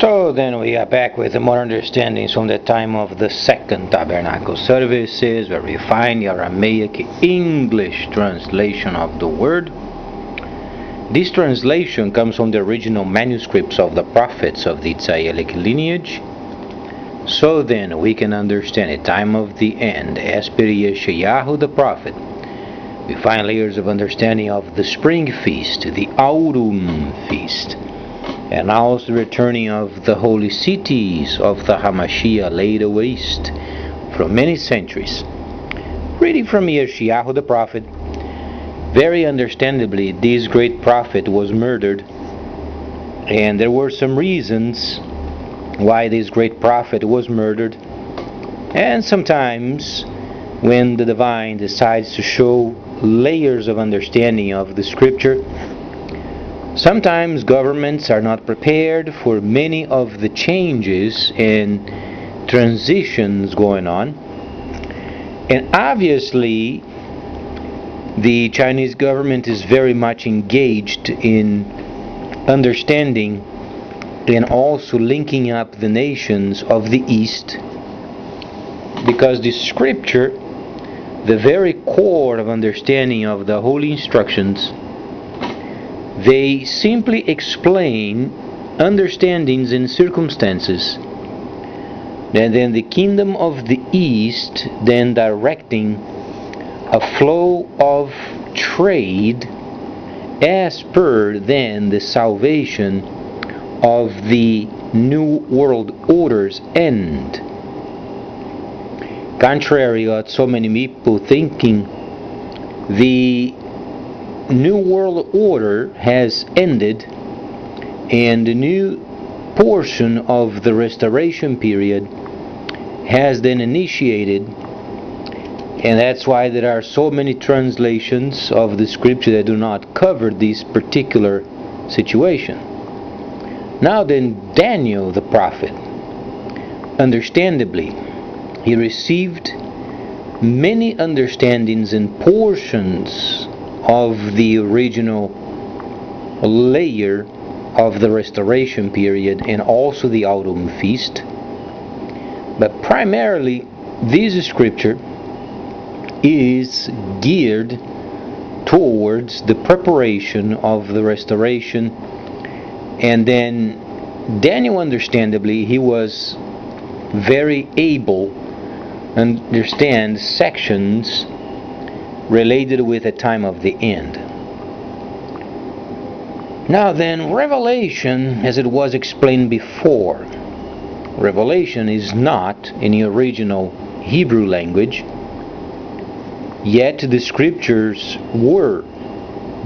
So then we are back with more understandings from the time of the Second Tabernacle Services, where we find the Aramaic English translation of the word. This translation comes from the original manuscripts of the prophets of the Israelic lineage. So then we can understand the time of the end as per Yeshayahu the prophet. We find layers of understanding of the spring feast, the autumn feast, and also the returning of the holy cities of the Hamashiach laid waste from many centuries. Reading from Yeshayahu the prophet, very understandably this great prophet was murdered, and there were some reasons why this great prophet was murdered. And sometimes when the divine decides to show layers of understanding of the scripture, sometimes governments are not prepared for many of the changes and transitions going on. And obviously, the Chinese government is very much engaged in understanding and also linking up the nations of the East, because the scripture, the very core of understanding of the holy instructions, they simply explain understandings and circumstances, and then the kingdom of the East then directing a flow of trade as per then the salvation of the New World Order's end. Contrary to what so many people thinking, the New World Order has ended, and the new portion of the restoration period has then initiated, and that's why there are so many translations of the scripture that do not cover this particular situation. Now then, Daniel the prophet, understandably, he received many understandings and portions of the original layer of the restoration period and also the autumn feast. But primarily, this scripture is geared towards the preparation of the restoration. And then Daniel, understandably, he was very able to understand sections related with the time of the end. Now then, Revelation, as it was explained before, Revelation is not in the original Hebrew language, yet the scriptures were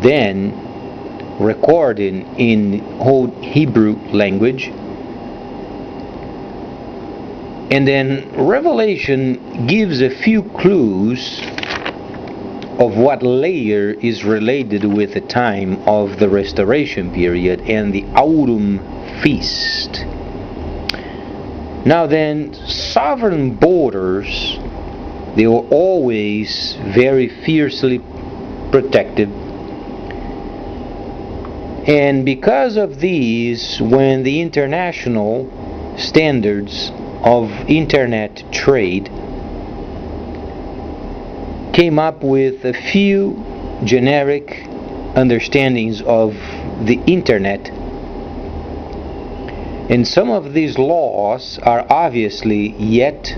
then recorded in whole Hebrew language. And then Revelation gives a few clues of what layer is related with the time of the restoration period and the autumn feast. Now then, sovereign borders, they were always very fiercely protected. And because of these, when the international standards of internet trade came up with a few generic understandings of the internet, and some of these laws are obviously yet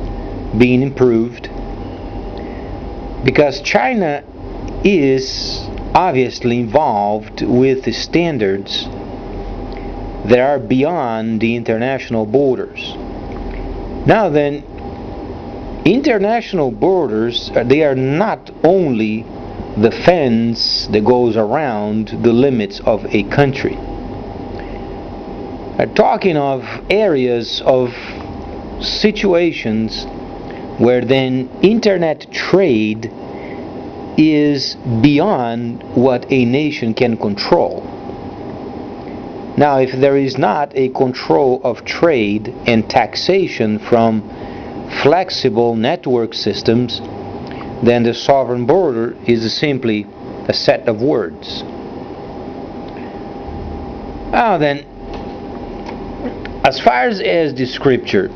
being improved, because China is obviously involved with the standards that are beyond the international borders. Now then, international borders, they are not only the fence that goes around the limits of a country. We're talking of areas of situations where then internet trade is beyond what a nation can control. Now, if there is not a control of trade and taxation from flexible network systems, then the sovereign border is simply a set of words. Now then, As far as the scripture,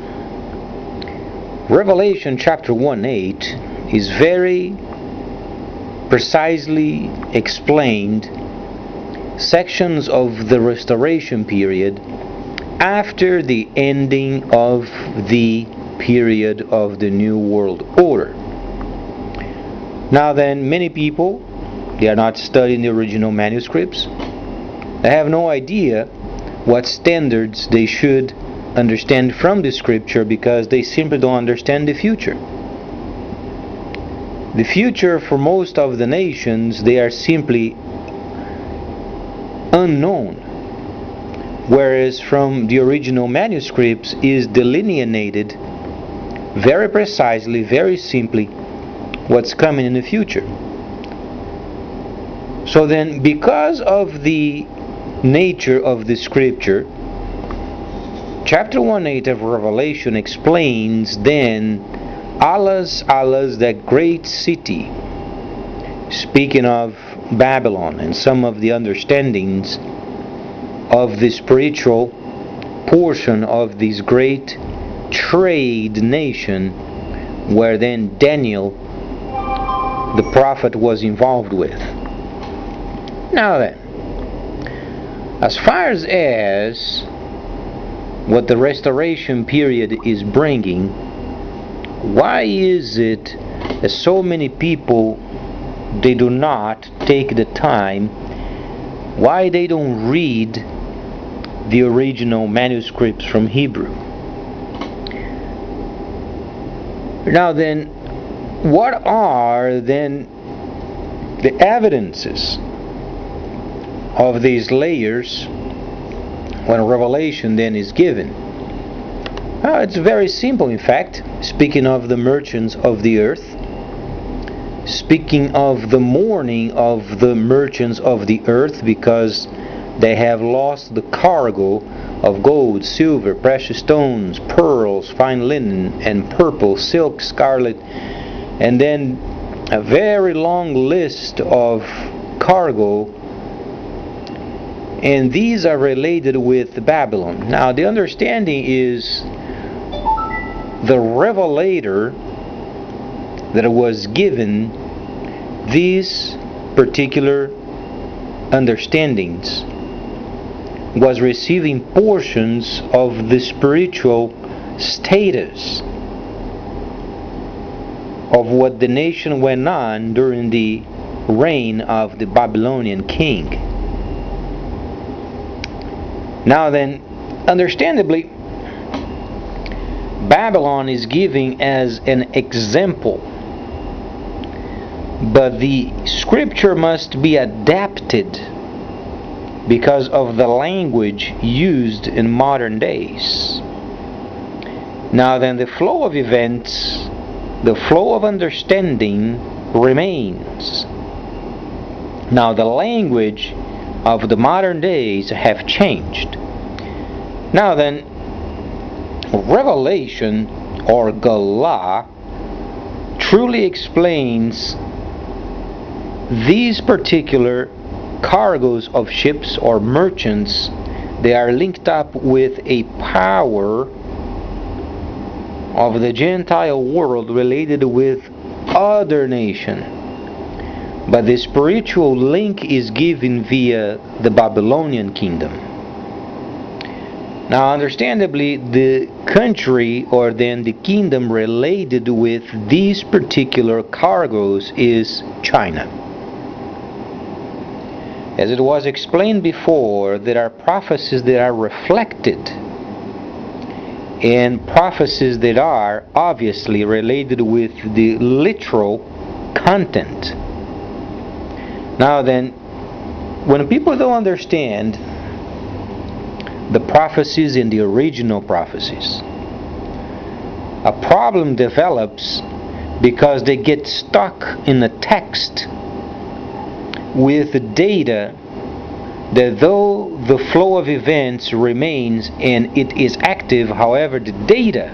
Revelation chapter 1:8 is very precisely explained sections of the restoration period after the ending of the period of the New World Order. Now then, many people, they are not studying the original manuscripts. They have no idea what standards they should understand from the scripture because they simply don't understand the future. The future for most of the nations, they are simply unknown, whereas from the original manuscripts is delineated very precisely, very simply what's coming in the future. So then, because of the nature of the scripture, chapter 1:8 of Revelation explains then Allah's, that great city, speaking of Babylon and some of the understandings of the spiritual portion of this great trade nation where then Daniel the prophet was involved with. Now then, as far as what the restoration period is bringing, why is it that so many people, they do not take the time, why they don't read the original manuscripts from Hebrew? Now then, what are then the evidences of these layers when Revelation then is given? Well, it's very simple, in fact. Speaking of the merchants of the earth, speaking of the mourning of the merchants of the earth because they have lost the cargo of gold, silver, precious stones, pearls, fine linen, and purple, silk, scarlet, and then a very long list of cargo, and these are related with Babylon. Now the understanding is the revelator that was given these particular understandings was receiving portions of the spiritual status of what the nation went on during the reign of the Babylonian king. Now then, understandably, Babylon is given as an example, but the scripture must be adapted because of the language used in modern days. Now then, the flow of events, the flow of understanding remains. Now the language of the modern days have changed. Now then, Revelation or Galah truly explains these particular cargoes of ships or merchants. They are linked up with a power of the Gentile world related with other nation, but the spiritual link is given via the Babylonian kingdom. Now understandably, the country or then the kingdom related with these particular cargoes is China. As it was explained before, there are prophecies that are reflected and prophecies that are obviously related with the literal content. Now then, when people don't understand the prophecies and the original prophecies, a problem develops because they get stuck in the text with data that though the flow of events remains and it is active, however the data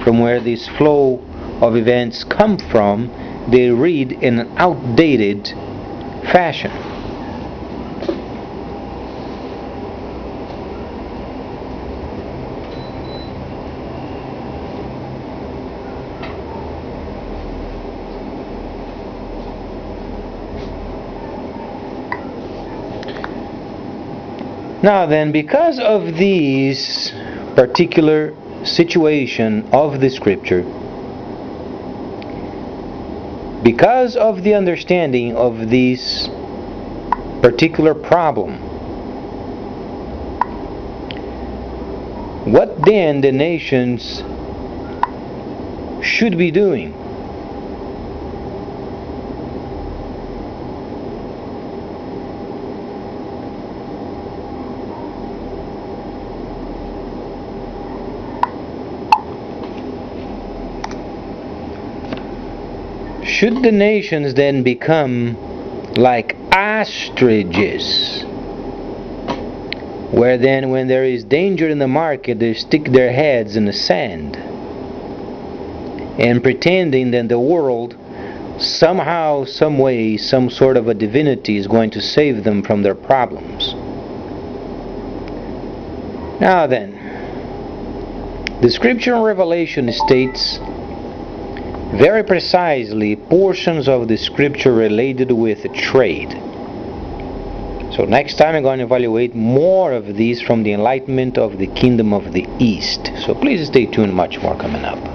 from where this flow of events come from, they read in an outdated fashion. Now then, because of this particular situation of the scripture, because of the understanding of this particular problem, what then the nations should be doing? Should the nations then become like ostriches, where then when there is danger in the market they stick their heads in the sand and pretending that the world somehow, some way, some sort of a divinity is going to save them from their problems? Now then, the scripture in Revelation states very precisely portions of the scripture related with trade. So next time I'm going to evaluate more of these from the enlightenment of the kingdom of the East. So please stay tuned, much more coming up.